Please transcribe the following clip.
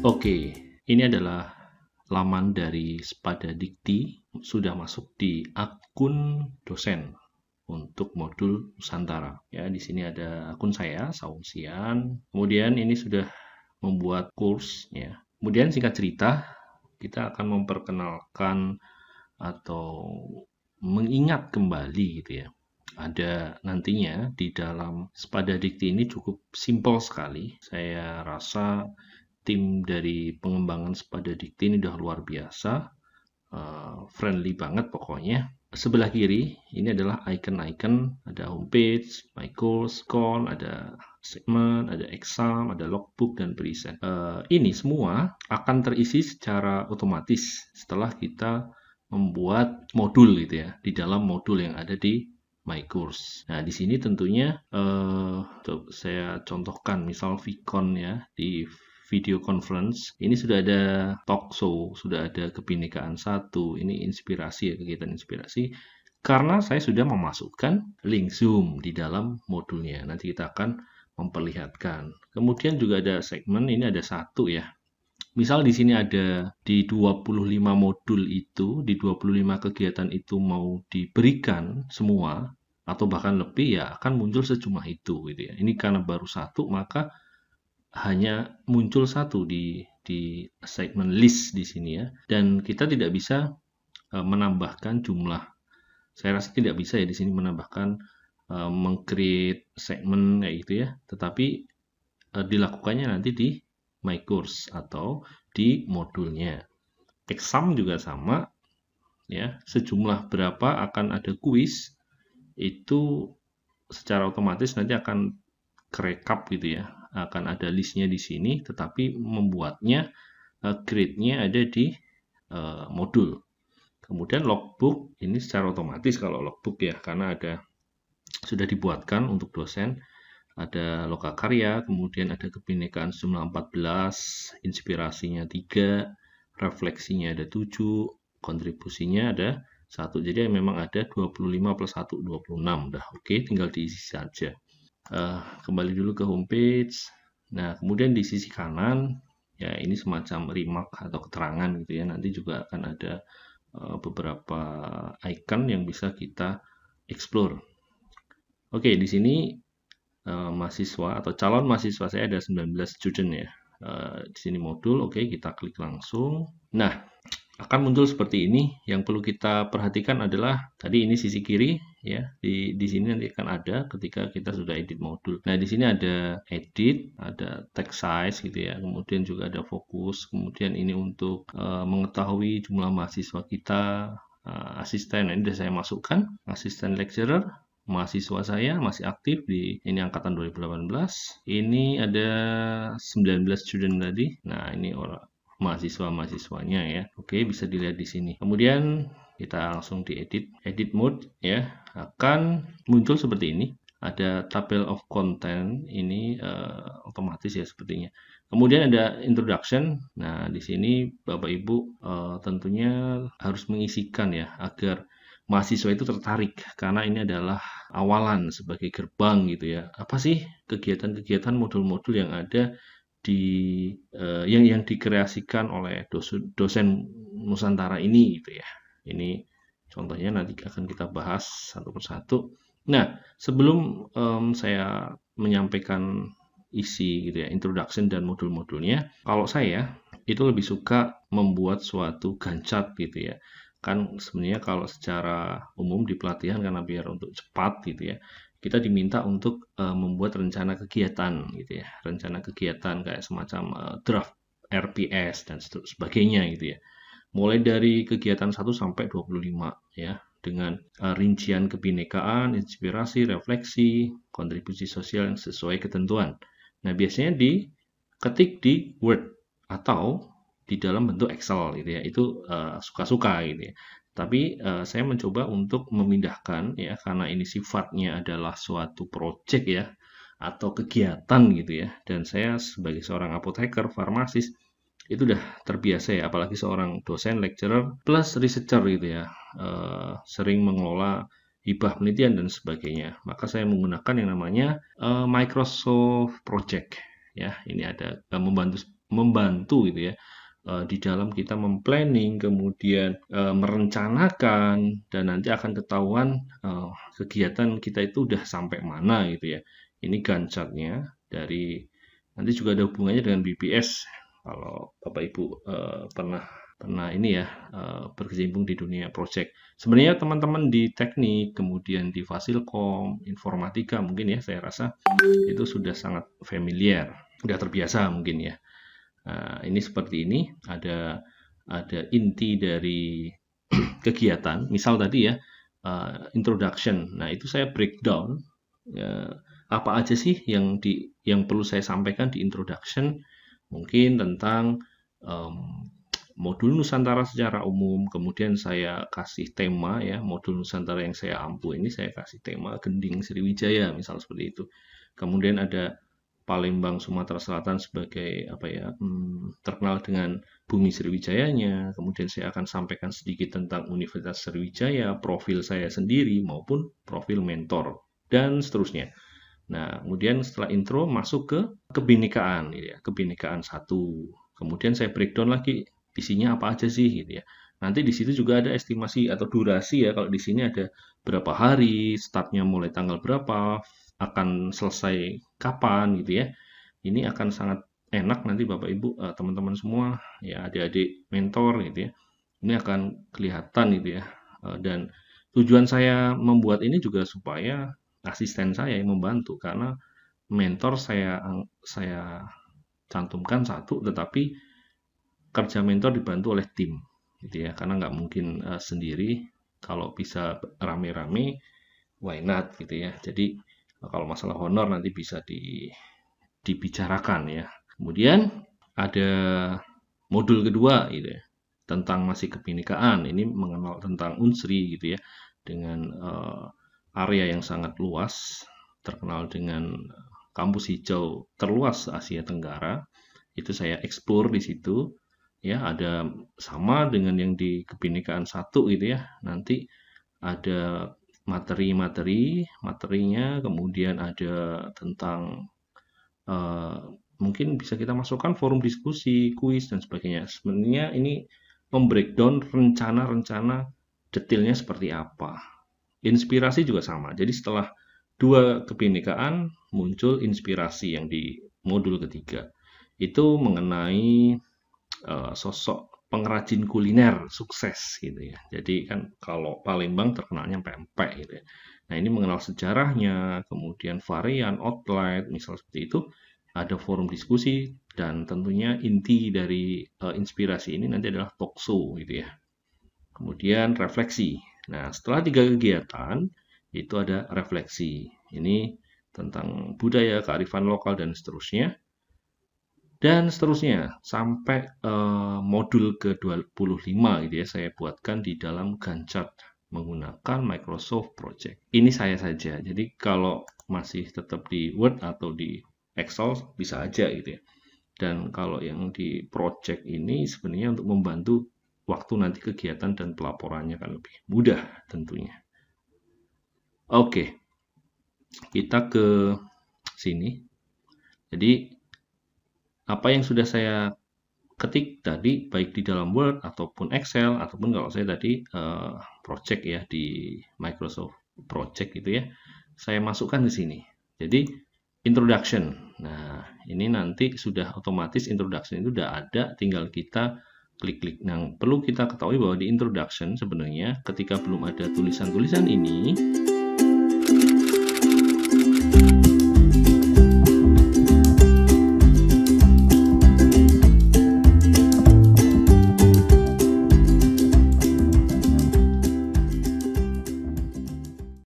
Oke, ini adalah laman dari Spada Dikti, sudah masuk di akun dosen untuk modul Nusantara. Ya, di sini ada akun saya, Saungsian. Kemudian ini sudah membuat kurs, ya. Kemudian singkat cerita, kita akan memperkenalkan atau mengingat kembali gitu ya. Ada nantinya di dalam Spada Dikti ini cukup simpel sekali. Saya rasa tim dari pengembangan Spada Dikti ini udah luar biasa, friendly banget pokoknya. Sebelah kiri ini adalah icon-icon, ada homepage, my course, call, ada segment, ada exam, ada logbook, dan present. Ini semua akan terisi secara otomatis setelah kita membuat modul gitu ya, di dalam modul yang ada di my course. Nah, di sini tentunya saya contohkan misal Vicon ya, di video conference ini sudah ada talk show, sudah ada kebinekaan satu, ini inspirasi ya, kegiatan inspirasi, karena saya sudah memasukkan link Zoom di dalam modulnya. Nanti kita akan memperlihatkan. Kemudian juga ada segmen, ini ada satu ya. Misal di sini ada di 25 modul itu, di 25 kegiatan itu mau diberikan semua atau bahkan lebih, ya akan muncul sejumlah itu gitu ya. Ini karena baru satu, maka hanya muncul satu di segmen list di sini ya, dan kita tidak bisa menambahkan jumlah. Saya rasa tidak bisa ya di sini menambahkan meng-create segmen kayak gitu ya, tetapi dilakukannya nanti di my course atau di modulnya. Exam juga sama ya, sejumlah berapa akan ada kuis itu secara otomatis nanti akan kerekap gitu ya, akan ada listnya di sini, tetapi membuatnya grade-nya ada di modul. Kemudian logbook ini secara otomatis kalau logbook ya, karena ada sudah dibuatkan untuk dosen, ada lokakarya, kemudian ada kebinekaan jumlah 14, inspirasinya 3, refleksinya ada 7, kontribusinya ada 1. Jadi memang ada 25 plus 1, 26. Dah oke, tinggal diisi saja. Kembali dulu ke homepage. Nah, kemudian di sisi kanan ya ini semacam remark atau keterangan gitu ya. Nanti juga akan ada beberapa icon yang bisa kita explore. Oke, di sini mahasiswa atau calon mahasiswa saya ada 19 student ya. Di sini modul, oke, kita klik langsung. Nah, akan muncul seperti ini. Yang perlu kita perhatikan adalah tadi ini sisi kiri ya, di sini nanti akan ada ketika kita sudah edit modul. Nah, di sini ada edit, ada text size gitu ya, kemudian juga ada fokus, kemudian ini untuk mengetahui jumlah mahasiswa kita, asisten. Nah, ini sudah saya masukkan asisten lecturer. Mahasiswa saya masih aktif di ini angkatan 2018. Ini ada 19 student tadi. Nah, ini orang mahasiswa-mahasiswanya ya. Oke, bisa dilihat di sini. Kemudian kita langsung diedit. Edit mode ya, akan muncul seperti ini. Ada tabel of content, ini otomatis ya sepertinya. Kemudian ada introduction. Nah, di sini Bapak Ibu tentunya harus mengisikan ya, agar mahasiswa itu tertarik, karena ini adalah awalan sebagai gerbang gitu ya. Apa sih kegiatan-kegiatan modul-modul yang ada di yang dikreasikan oleh dosen Nusantara ini gitu ya. Ini contohnya nanti akan kita bahas satu persatu. Nah, sebelum saya menyampaikan isi gitu ya, introduction dan modul-modulnya, kalau saya itu lebih suka membuat suatu gancat gitu ya. Kan sebenarnya kalau secara umum di pelatihan karena biar untuk cepat gitu ya, kita diminta untuk membuat rencana kegiatan gitu ya, rencana kegiatan kayak semacam draft RPS dan sebagainya gitu ya. Mulai dari kegiatan 1 sampai 25 ya, dengan rincian kebinekaan, inspirasi, refleksi, kontribusi sosial yang sesuai ketentuan. Nah, biasanya diketik di Word atau di dalam bentuk Excel gitu ya, itu suka-suka gitu ya. Tapi saya mencoba untuk memindahkan ya, karena ini sifatnya adalah suatu project ya, atau kegiatan gitu ya, dan saya sebagai seorang apoteker, farmasis, itu udah terbiasa ya, apalagi seorang dosen, lecturer, plus researcher gitu ya, sering mengelola hibah penelitian dan sebagainya. Maka saya menggunakan yang namanya Microsoft Project ya. Ini ada membantu membantu gitu ya, di dalam kita memplanning, kemudian merencanakan, dan nanti akan ketahuan kegiatan kita itu udah sampai mana gitu ya. Ini Gantt chart-nya dari, nanti juga ada hubungannya dengan BPS kalau Bapak Ibu pernah ini ya, berkecimpung di dunia project. Sebenarnya teman-teman di teknik, kemudian di Fasilkom, informatika mungkin ya, saya rasa itu sudah sangat familiar, sudah terbiasa mungkin ya. Nah, ini seperti ini, ada inti dari kegiatan. Misal tadi ya, introduction. Nah, itu saya breakdown apa aja sih yang perlu saya sampaikan di introduction. Mungkin tentang modul Nusantara secara umum, kemudian saya kasih tema ya, modul Nusantara yang saya ampu ini saya kasih tema Gending Sriwijaya, misal seperti itu. Kemudian ada Palembang, Sumatera Selatan sebagai apa ya, terkenal dengan bumi Sriwijayanya. Kemudian saya akan sampaikan sedikit tentang Universitas Sriwijaya, profil saya sendiri maupun profil mentor dan seterusnya. Nah, kemudian setelah intro masuk ke kebinekaan, gitu ya, kebinekaan 1. Kemudian saya breakdown lagi isinya apa aja sih gitu ya. Nanti di situ juga ada estimasi atau durasi ya. Kalau di sini ada berapa hari, startnya mulai tanggal berapa, akan selesai kapan gitu ya. Ini akan sangat enak nanti Bapak Ibu, teman-teman semua ya, adik-adik mentor gitu ya. Ini akan kelihatan gitu ya. Dan tujuan saya membuat ini juga supaya asisten saya yang membantu, karena mentor saya cantumkan 1, tetapi kerja mentor dibantu oleh tim gitu ya, karena nggak mungkin sendiri. Kalau bisa rame-rame, why not gitu ya. Jadi kalau masalah honor nanti bisa dibicarakan ya. Kemudian ada modul kedua gitu ya, tentang masih kebinekaan. Ini mengenal tentang Unsri gitu ya, dengan area yang sangat luas, terkenal dengan kampus hijau terluas Asia Tenggara. Itu saya explore di situ. Ya, ada sama dengan yang di kebinekaan 1 gitu ya. Nanti ada materinya, kemudian ada tentang mungkin bisa kita masukkan forum diskusi, kuis dan sebagainya. Sebenarnya ini membreakdown rencana-rencana detailnya seperti apa. Inspirasi juga sama. Jadi setelah 2 kebinekaan muncul inspirasi yang di modul ketiga. Itu mengenai sosok pengrajin kuliner sukses gitu ya. Jadi kan kalau Palembang terkenalnya pempek gitu ya. Nah, ini mengenal sejarahnya, kemudian varian, outlet, misal seperti itu. Ada forum diskusi, dan tentunya inti dari inspirasi ini nanti adalah talk show gitu ya. Kemudian refleksi. Nah, setelah 3 kegiatan, itu ada refleksi. Ini tentang budaya, kearifan lokal, dan seterusnya. Dan seterusnya sampai modul ke-25 gitu ya, saya buatkan di dalam Gantt chart menggunakan Microsoft Project. Ini saya saja. Jadi kalau masih tetap di Word atau di Excel bisa aja gitu ya. Dan kalau yang di project ini sebenarnya untuk membantu waktu nanti kegiatan dan pelaporannya kan lebih mudah tentunya. Oke. Kita ke sini. Jadi apa yang sudah saya ketik tadi, baik di dalam Word ataupun Excel, ataupun kalau saya tadi project ya di Microsoft Project gitu ya, saya masukkan di sini. Jadi introduction. Nah, ini nanti sudah otomatis introduction itu sudah ada, tinggal kita klik-klik. Nah, perlu kita ketahui bahwa di introduction sebenarnya ketika belum ada tulisan-tulisan ini,